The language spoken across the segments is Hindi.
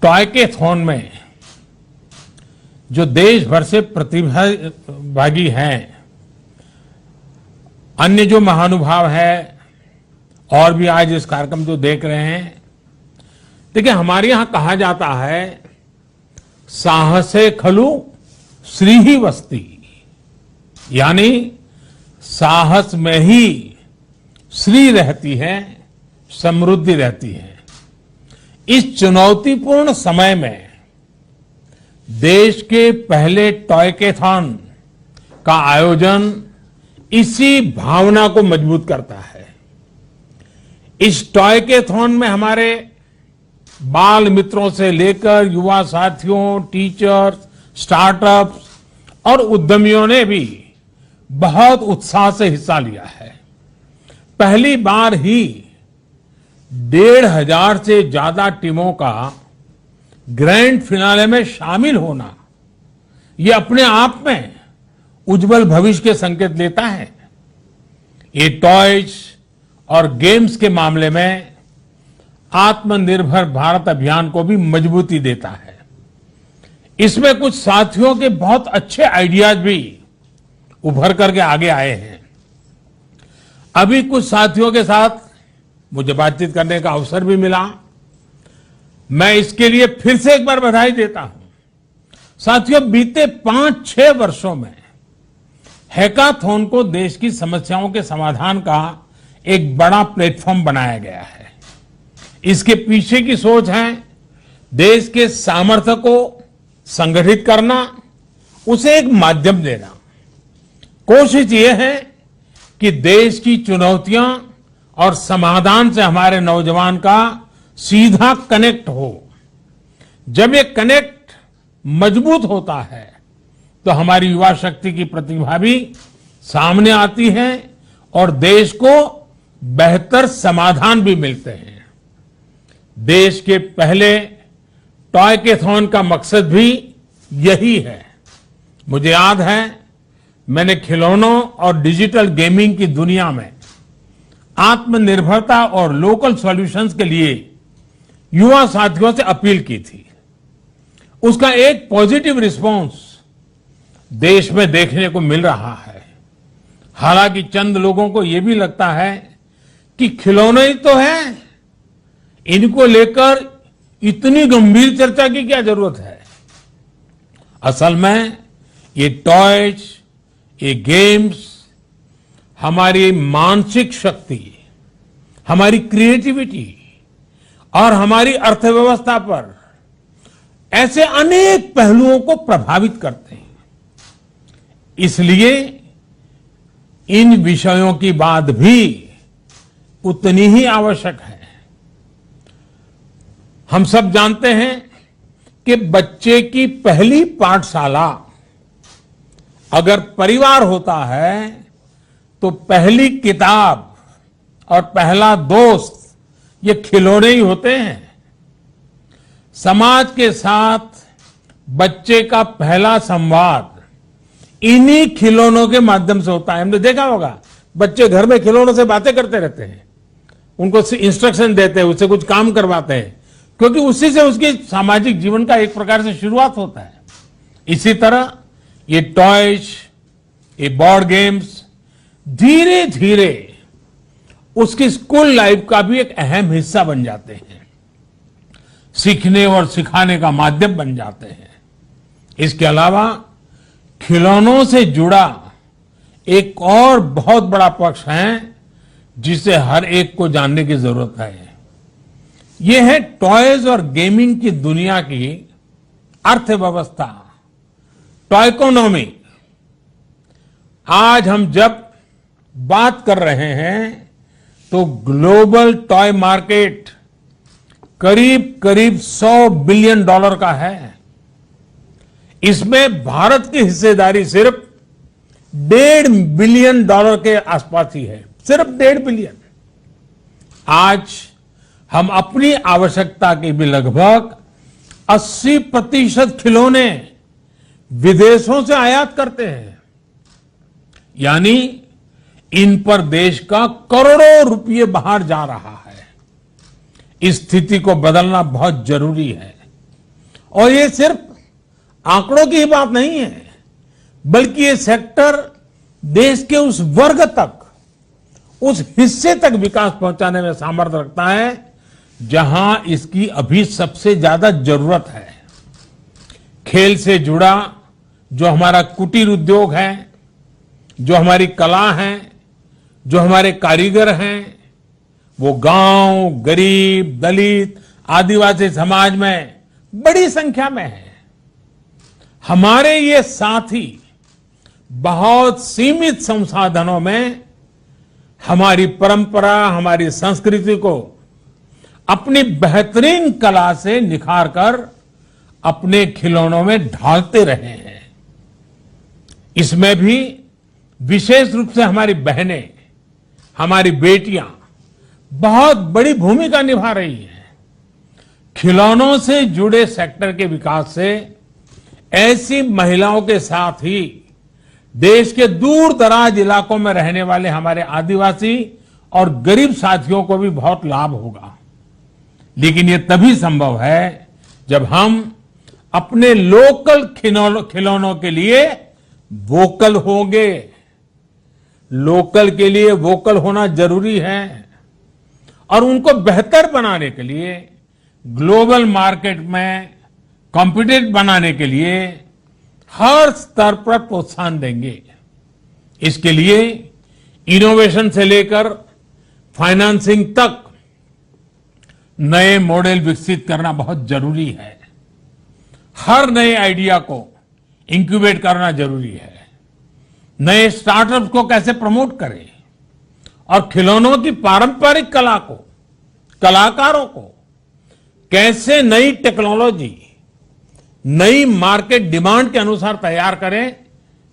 टॉयकेथॉन में जो देश भर से प्रतिभागी हैं, अन्य जो महानुभाव हैं और भी आज इस कार्यक्रम को देख रहे हैं, देखिए हमारे यहां कहा जाता है साहसे खलु श्री ही वस्ती, यानी साहस में ही श्री रहती है, समृद्धि रहती है। इस चुनौतीपूर्ण समय में देश के पहले टॉयकेथॉन का आयोजन इसी भावना को मजबूत करता है। इस टॉयकेथॉन में हमारे बाल मित्रों से लेकर युवा साथियों, टीचर्स, स्टार्टअप्स और उद्यमियों ने भी बहुत उत्साह से हिस्सा लिया है। पहली बार ही 1,500 से ज्यादा टीमों का ग्रैंड फिनाले में शामिल होना, ये अपने आप में उज्जवल भविष्य के संकेत देता है। ये टॉयज और गेम्स के मामले में आत्मनिर्भर भारत अभियान को भी मजबूती देता है। इसमें कुछ साथियों के बहुत अच्छे आइडियाज भी उभर करके आगे आए हैं। अभी कुछ साथियों के साथ मुझे बातचीत करने का अवसर भी मिला। मैं इसके लिए फिर से एक बार बधाई देता हूं। साथियों, बीते 5-6 वर्षों में हैकाथॉन को देश की समस्याओं के समाधान का एक बड़ा प्लेटफॉर्म बनाया गया है। इसके पीछे की सोच है देश के सामर्थ्य को संगठित करना, उसे एक माध्यम देना। कोशिश ये है कि देश की चुनौतियां और समाधान से हमारे नौजवान का सीधा कनेक्ट हो। जब ये कनेक्ट मजबूत होता है तो हमारी युवा शक्ति की प्रतिभा भी सामने आती है और देश को बेहतर समाधान भी मिलते हैं। देश के पहले टॉयकेथॉन का मकसद भी यही है। मुझे याद है, मैंने खिलौनों और डिजिटल गेमिंग की दुनिया में आत्मनिर्भरता और लोकल सॉल्यूशंस के लिए युवा साथियों से अपील की थी। उसका एक पॉजिटिव रिस्पांस देश में देखने को मिल रहा है। हालांकि चंद लोगों को यह भी लगता है कि खिलौने ही तो है, इनको लेकर इतनी गंभीर चर्चा की क्या जरूरत है। असल में ये टॉयज, ये गेम्स हमारी मानसिक शक्ति, हमारी क्रिएटिविटी और हमारी अर्थव्यवस्था पर ऐसे अनेक पहलुओं को प्रभावित करते हैं। इसलिए इन विषयों की बात भी उतनी ही आवश्यक है। हम सब जानते हैं कि बच्चे की पहली पाठशाला अगर परिवार होता है तो पहली किताब और पहला दोस्त ये खिलौने ही होते हैं। समाज के साथ बच्चे का पहला संवाद इन्हीं खिलौनों के माध्यम से होता है। हमने देखा होगा, बच्चे घर में खिलौनों से बातें करते रहते हैं, उनको इंस्ट्रक्शन देते हैं, उससे कुछ काम करवाते हैं, क्योंकि उसी से उसके सामाजिक जीवन का एक प्रकार से शुरुआत होता है। इसी तरह ये टॉयज, ये बोर्ड गेम्स धीरे धीरे उसकी स्कूल लाइफ का भी एक अहम हिस्सा बन जाते हैं, सीखने और सिखाने का माध्यम बन जाते हैं। इसके अलावा खिलौनों से जुड़ा एक और बहुत बड़ा पक्ष है जिसे हर एक को जानने की जरूरत है। यह है टॉयज और गेमिंग की दुनिया की अर्थव्यवस्था, टॉयकोनॉमी। आज हम जब बात कर रहे हैं तो ग्लोबल टॉय मार्केट करीब करीब $100 बिलियन का है। इसमें भारत की हिस्सेदारी सिर्फ $1.5 बिलियन के आसपास ही है, सिर्फ 1.5 बिलियन। आज हम अपनी आवश्यकता के भी लगभग 80% खिलौने विदेशों से आयात करते हैं, यानी इन पर देश का करोड़ों रुपये बाहर जा रहा है। इस स्थिति को बदलना बहुत जरूरी है। और ये सिर्फ आंकड़ों की ही बात नहीं है, बल्कि ये सेक्टर देश के उस वर्ग तक, उस हिस्से तक विकास पहुंचाने में सामर्थ्य रखता है जहां इसकी अभी सबसे ज्यादा जरूरत है। खेल से जुड़ा जो हमारा कुटीर उद्योग है, जो हमारी कला है, जो हमारे कारीगर हैं, वो गांव, गरीब, दलित, आदिवासी समाज में बड़ी संख्या में है। हमारे ये साथी बहुत सीमित संसाधनों में हमारी परंपरा, हमारी संस्कृति को अपनी बेहतरीन कला से निखार कर अपने खिलौनों में ढालते रहे हैं। इसमें भी विशेष रूप से हमारी बहनें, हमारी बेटियां बहुत बड़ी भूमिका निभा रही हैं। खिलौनों से जुड़े सेक्टर के विकास से ऐसी महिलाओं के साथ ही देश के दूर दराज इलाकों में रहने वाले हमारे आदिवासी और गरीब साथियों को भी बहुत लाभ होगा। लेकिन ये तभी संभव है जब हम अपने लोकल खिलौनों के लिए वोकल होंगे। लोकल के लिए वोकल होना जरूरी है और उनको बेहतर बनाने के लिए, ग्लोबल मार्केट में कॉम्पिटिटिव बनाने के लिए हर स्तर पर प्रोत्साहन देंगे। इसके लिए इनोवेशन से लेकर फाइनेंसिंग तक नए मॉडल विकसित करना बहुत जरूरी है। हर नए आइडिया को इंक्यूबेट करना जरूरी है। नए स्टार्टअप्स को कैसे प्रमोट करें और खिलौनों की पारंपरिक कला को, कलाकारों को कैसे नई टेक्नोलॉजी, नई मार्केट डिमांड के अनुसार तैयार करें,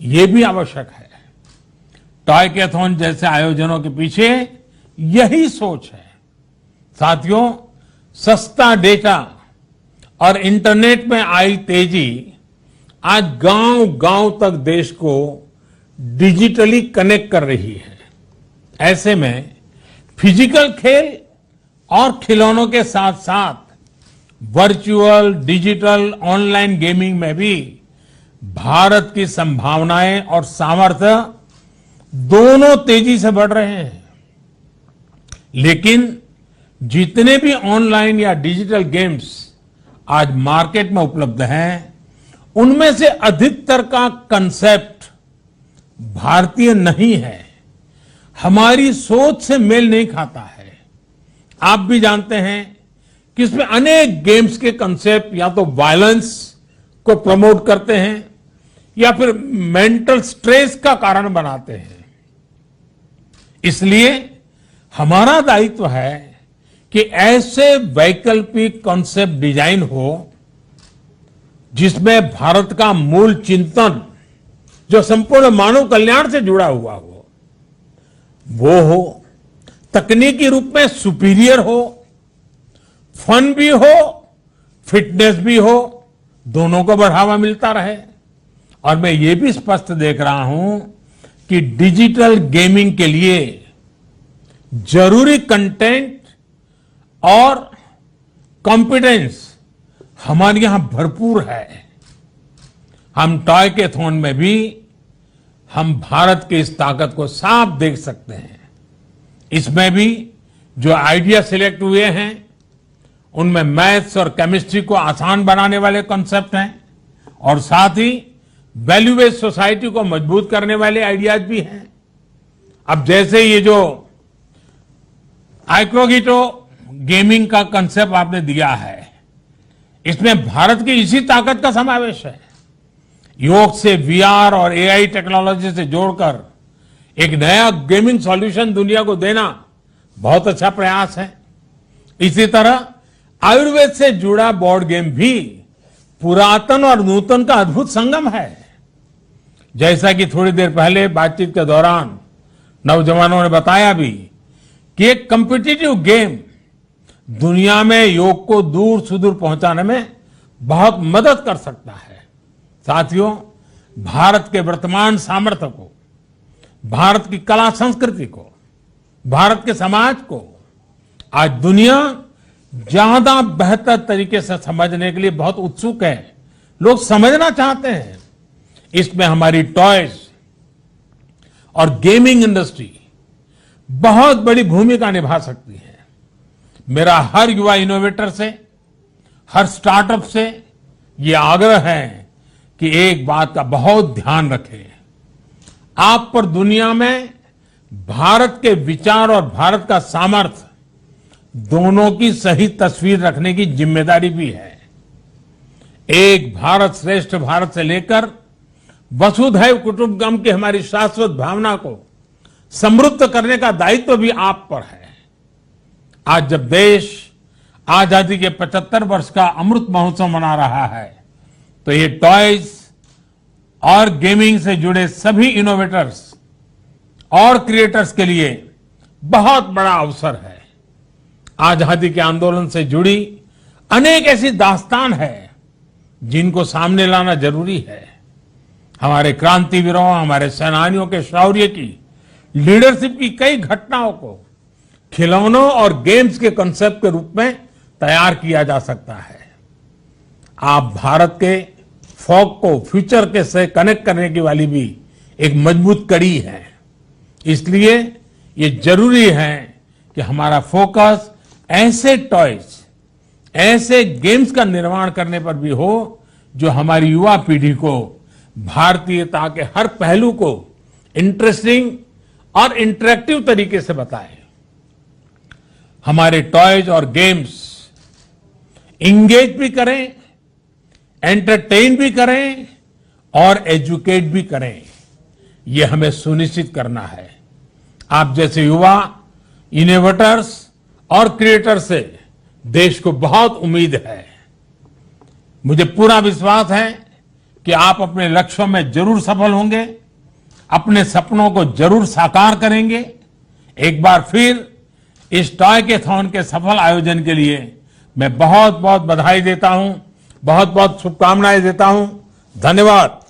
यह भी आवश्यक है। टॉयकैथॉन जैसे आयोजनों के पीछे यही सोच है। साथियों, सस्ता डेटा और इंटरनेट में आई तेजी आज गांव-गांव तक देश को डिजिटली कनेक्ट कर रही है। ऐसे में फिजिकल खेल और खिलौनों के साथ साथ वर्चुअल, डिजिटल, ऑनलाइन गेमिंग में भी भारत की संभावनाएं और सामर्थ्य दोनों तेजी से बढ़ रहे हैं। लेकिन जितने भी ऑनलाइन या डिजिटल गेम्स आज मार्केट में उपलब्ध हैं, उनमें से अधिकतर का कंसेप्ट भारतीय नहीं है, हमारी सोच से मेल नहीं खाता है। आप भी जानते हैं कि इसमें अनेक गेम्स के कंसेप्ट या तो वायलेंस को प्रमोट करते हैं या फिर मेंटल स्ट्रेस का कारण बनाते हैं। इसलिए हमारा दायित्व है कि ऐसे वैकल्पिक कॉन्सेप्ट डिजाइन हो जिसमें भारत का मूल चिंतन, जो संपूर्ण मानव कल्याण से जुड़ा हुआ हो, वो हो, तकनीकी रूप में सुपीरियर हो, फन भी हो, फिटनेस भी हो, दोनों को बढ़ावा मिलता रहे। और मैं ये भी स्पष्ट देख रहा हूं कि डिजिटल गेमिंग के लिए जरूरी कंटेंट और कॉम्पिटेंस हमारे यहां भरपूर है। हम टॉयकैथॉन में भी हम भारत की इस ताकत को साफ देख सकते हैं। इसमें भी जो आइडिया सिलेक्ट हुए हैं, उनमें मैथ्स और केमिस्ट्री को आसान बनाने वाले कॉन्सेप्ट हैं और साथ ही वैल्यू बेस्ड सोसाइटी को मजबूत करने वाले आइडियाज भी हैं। अब जैसे ये जो आइक्रोगिटो गेमिंग का कंसेप्ट आपने दिया है, इसमें भारत की इसी ताकत का समावेश है। योग से वीआर और एआई टेक्नोलॉजी से जोड़कर एक नया गेमिंग सॉल्यूशन दुनिया को देना बहुत अच्छा प्रयास है। इसी तरह आयुर्वेद से जुड़ा बोर्ड गेम भी पुरातन और नूतन का अद्भुत संगम है। जैसा कि थोड़ी देर पहले बातचीत के दौरान नौजवानों ने बताया भी कि एक कॉम्पिटिटिव गेम दुनिया में योग को दूर सुदूर पहुंचाने में बहुत मदद कर सकता है। साथियों, भारत के वर्तमान सामर्थ्य को, भारत की कला संस्कृति को, भारत के समाज को आज दुनिया ज्यादा बेहतर तरीके से समझने के लिए बहुत उत्सुक है। लोग समझना चाहते हैं। इसमें हमारी टॉयज और गेमिंग इंडस्ट्री बहुत बड़ी भूमिका निभा सकती है। मेरा हर युवा इनोवेटर से, हर स्टार्टअप से ये आग्रह है कि एक बात का बहुत ध्यान रखें। आप पर दुनिया में भारत के विचार और भारत का सामर्थ्य दोनों की सही तस्वीर रखने की जिम्मेदारी भी है। एक भारत श्रेष्ठ भारत से लेकर वसुधैव कुटुंबकम की हमारी शाश्वत भावना को समृद्ध करने का दायित्व भी आप पर है। आज जब देश आजादी के 75 वर्ष का अमृत महोत्सव मना रहा है, तो ये टॉयज और गेमिंग से जुड़े सभी इनोवेटर्स और क्रिएटर्स के लिए बहुत बड़ा अवसर है। आजादी के आंदोलन से जुड़ी अनेक ऐसी दास्तान है जिनको सामने लाना जरूरी है। हमारे क्रांतिवीरों, हमारे सेनानियों के शौर्य की, लीडरशिप की कई घटनाओं को खिलौनों और गेम्स के कॉन्सेप्ट के रूप में तैयार किया जा सकता है। आप भारत के फोक को फ्यूचर के से कनेक्ट करने की वाली भी एक मजबूत कड़ी है। इसलिए ये जरूरी है कि हमारा फोकस ऐसे टॉयज, ऐसे गेम्स का निर्माण करने पर भी हो जो हमारी युवा पीढ़ी को भारतीयता के हर पहलू को इंटरेस्टिंग और इंटरेक्टिव तरीके से बताए। हमारे टॉयज और गेम्स इंगेज भी करें, एंटरटेन भी करें और एजुकेट भी करें। यह हमें सुनिश्चित करना है। आप जैसे युवा इनोवेटर्स और क्रिएटर्स से देश को बहुत उम्मीद है। मुझे पूरा विश्वास है कि आप अपने लक्ष्यों में जरूर सफल होंगे, अपने सपनों को जरूर साकार करेंगे। एक बार फिर इस टॉयकेथॉन के सफल आयोजन के लिए मैं बहुत बहुत बधाई देता हूं, बहुत बहुत शुभकामनाएं देता हूं। धन्यवाद।